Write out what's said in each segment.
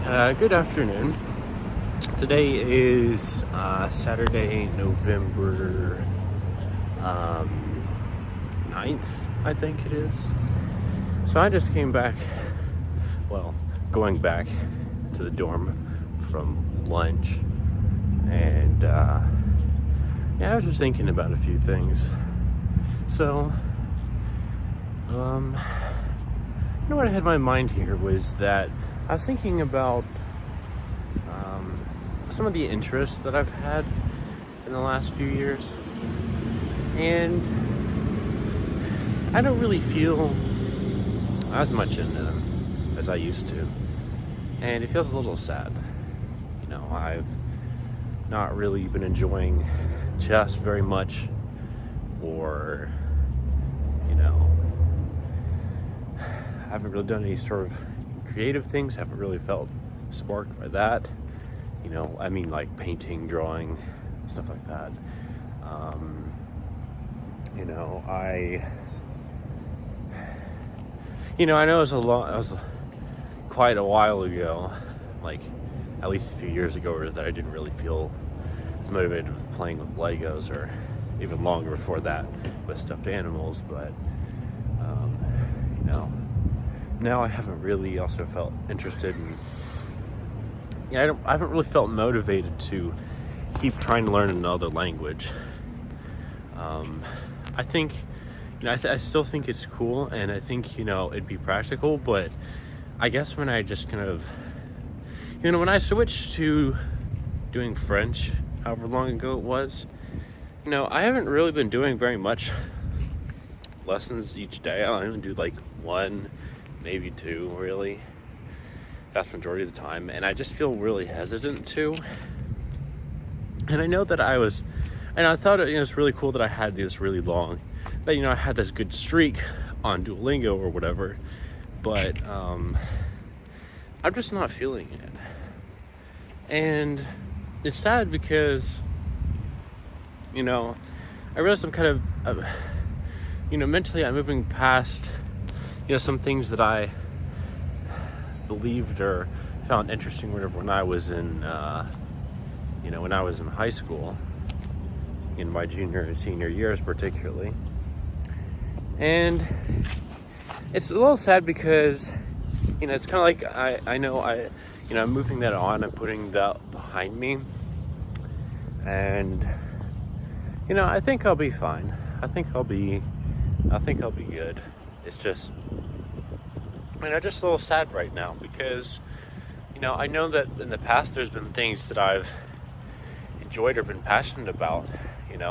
Good afternoon. Today is Saturday, November 9th, I think it is. So I just came back, going back to the dorm from lunch. And I was just thinking about a few things. So, what I had in my mind here was that I was thinking about some of the interests that I've had in the last few years, and I don't really feel as much into them as I used to, and it feels a little sad. I've not really been enjoying chess very much, or I haven't really done any sort of creative things, haven't really felt sparked by that. Like painting, drawing, stuff like that. I know it was quite a while ago, like at least a few years ago, that I didn't really feel as motivated with playing with Legos, or even longer before that with stuffed animals. But now I haven't really also felt interested in. I haven't really felt motivated to keep trying to learn another language. I think, I still think it's cool, and I think it'd be practical. But I guess when I just kind of, when I switched to doing French, however long ago it was, I haven't really been doing very much lessons each day. I only do like one, maybe two, really. Vast majority of the time, and I just feel really hesitant to. And I know that I thought it was really cool that I had this really long, that I had this good streak on Duolingo or whatever, but I'm just not feeling it. And it's sad because I realize I'm kind of mentally I'm moving past some things that I believed or found interesting when I was in when I was in high school, in my junior and senior years particularly. And it's a little sad because it's kind of like I'm moving that on, I'm putting that behind me, and I think I'll be fine. I think I'll be good. It's just I'm just a little sad right now because, I know that in the past there's been things that I've enjoyed or been passionate about. When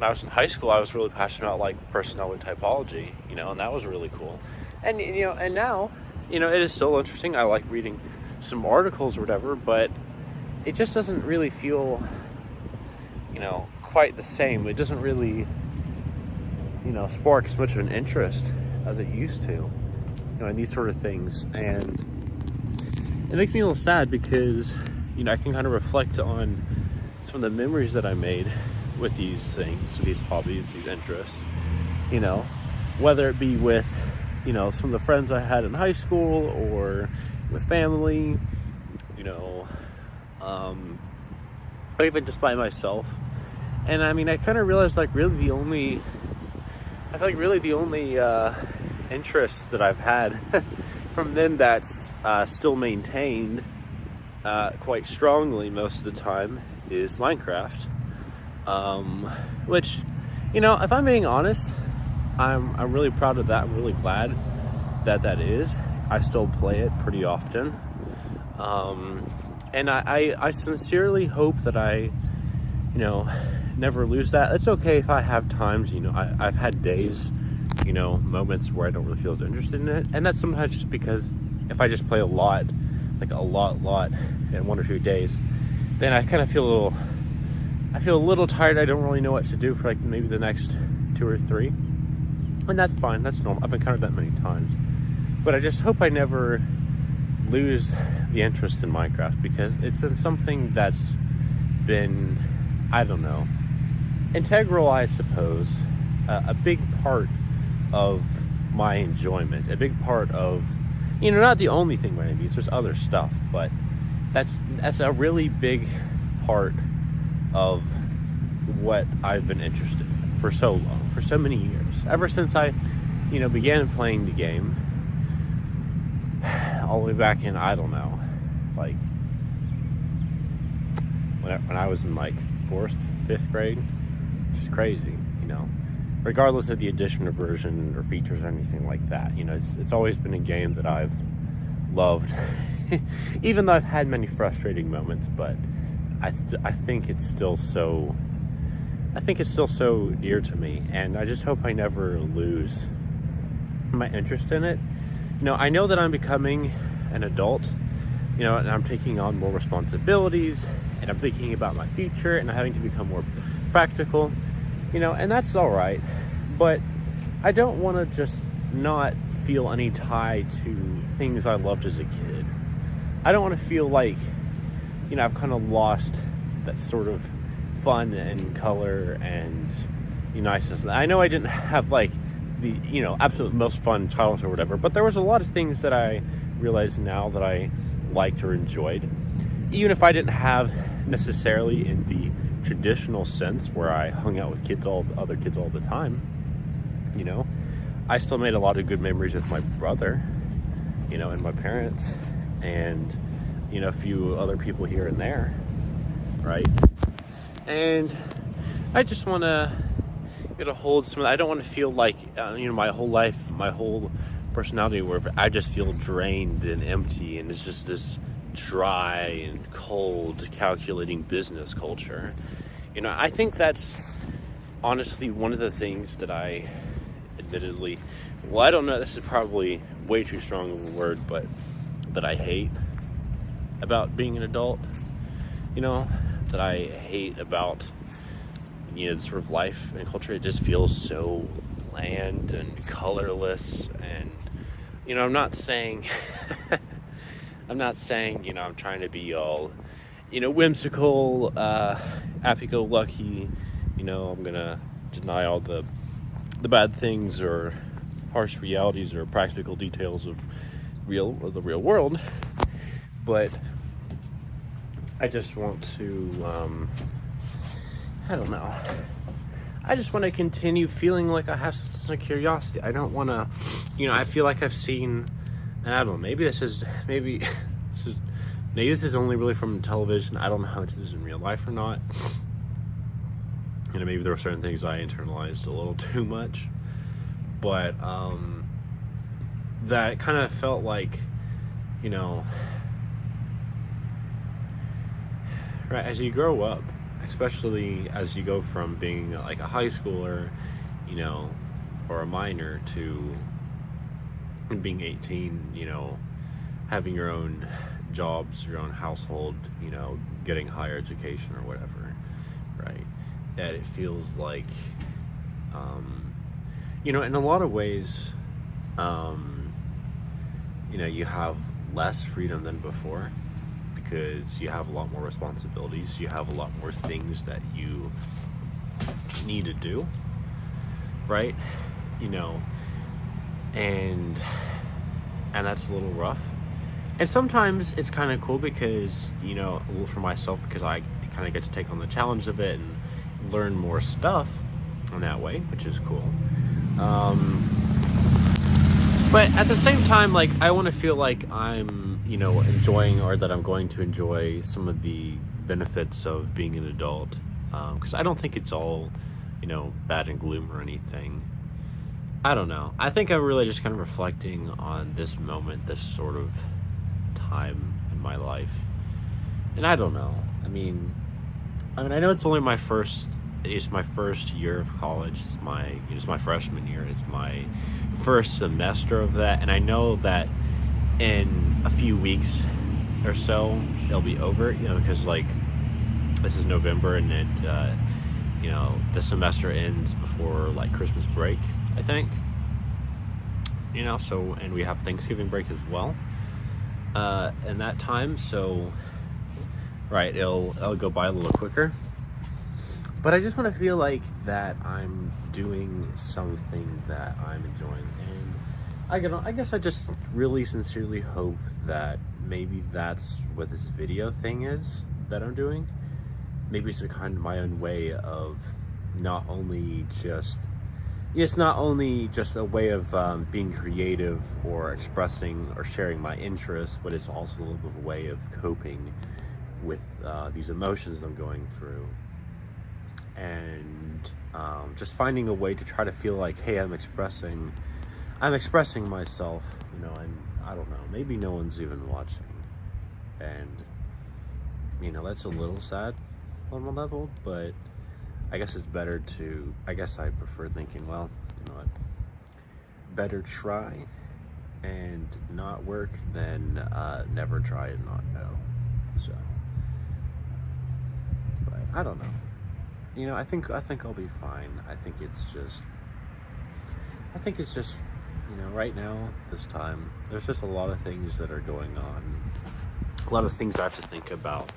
I was in high school, I was really passionate about like personality typology, and that was really cool. And, and now, it is still interesting. I like reading some articles or whatever, but it just doesn't really feel, quite the same. It doesn't really, spark as much of an interest as it used to. And these sort of things, and it makes me a little sad because I can kind of reflect on some of the memories that I made with these things, these hobbies, these interests, whether it be with some of the friends I had in high school or with family, or even just by myself. And I kind of realized really the only interest that I've had from then that's still maintained quite strongly most of the time is Minecraft, which if I'm being honest, I'm really proud of that. I'm really glad that is. I still play it pretty often, and I sincerely hope that I never lose that. It's okay if I have times, I've had days, moments where I don't really feel as interested in it. And that's sometimes just because if I just play a lot in 1 or 2 days, then I kind of feel a little tired. I don't really know what to do for maybe the next 2 or 3. And that's fine. That's normal. I've encountered that many times. But I just hope I never lose the interest in Minecraft, because it's been something that's been, integral, I suppose, a big part of my enjoyment, a big part of, not the only thing by any means, there's other stuff, but that's a really big part of what I've been interested in for so long, for so many years, ever since I began playing the game, all the way back in, I don't know, like when I was in like 4th, 5th grade, which is crazy, regardless of the addition or version or features or anything like that. It's always been a game that I've loved, even though I've had many frustrating moments, but I think it's still so dear to me, and I just hope I never lose my interest in it. I know that I'm becoming an adult, and I'm taking on more responsibilities, and I'm thinking about my future, and I'm having to become more practical, and that's all right, but I don't want to just not feel any tie to things I loved as a kid. I don't want to feel like, I've kind of lost that sort of fun and color and niceness. I know I didn't have like the absolute most fun childhood or whatever, but there was a lot of things that I realize now that I liked or enjoyed, even if I didn't have necessarily in the traditional sense where I hung out with other kids all the time. I still made a lot of good memories with my brother, and my parents, and a few other people here and there, right? And I just want to get a hold of some. I don't want to feel like my whole life, my whole personality, where I just feel drained and empty, and it's just this dry and cold, calculating business culture. I think that's honestly one of the things that I admittedly, I don't know, this is probably way too strong of a word, but that I hate about being an adult, that I hate about, sort of life and culture. It just feels so bland and colorless, and, I'm not saying, I'm trying to be all, whimsical, happy-go-lucky, I'm gonna deny all the bad things or harsh realities or practical details of the real world, but I just want to, I don't know. I just want to continue feeling like I have some sort of curiosity. I don't want to, I feel like I've seen, and I don't know, maybe this is only really from television. I don't know how much this is in real life or not. Maybe there were certain things I internalized a little too much, but that kind of felt like, right, as you grow up, especially as you go from being like a high schooler, or a minor, to being 18, having your own jobs, your own household, getting higher education or whatever, right? That it feels like, in a lot of ways, you have less freedom than before, because you have a lot more responsibilities, you have a lot more things that you need to do, right? And that's a little rough. And sometimes it's kind of cool because, for myself, because I kind of get to take on the challenge of it and learn more stuff in that way, which is cool. But at the same time, like, I want to feel like I'm, enjoying, or that I'm going to enjoy some of the benefits of being an adult. Because I don't think it's all, bad and gloom or anything. I don't know. I think I'm really just kind of reflecting on this moment, this sort of time in my life. And I don't know. I mean, I know it's only my first year of college. It's my freshman year. It's my first semester of that. And I know that in a few weeks or so, it'll be over, because like this is November, and it, the semester ends before like Christmas break, I think, so, and we have Thanksgiving break as well, in that time. So, right, it'll go by a little quicker. But I just want to feel like that I'm doing something that I'm enjoying. And I guess I just really sincerely hope that maybe that's what this video thing is that I'm doing. Maybe it's a kind of my own way of not only just, it's not only just a way of being creative or expressing or sharing my interests, but it's also a little bit of a way of coping with these emotions I'm going through, and just finding a way to try to feel like, hey, I'm expressing myself, you know, and I don't know, maybe no one's even watching, and you know, that's a little sad on one level, but I guess it's better to, I guess I prefer thinking, well, you know what, better try and not work than never try and not know. So, but I don't know, you know, I think I'll be fine. I think it's just, you know, right now, this time, there's just a lot of things that are going on, a lot of things I have to think about,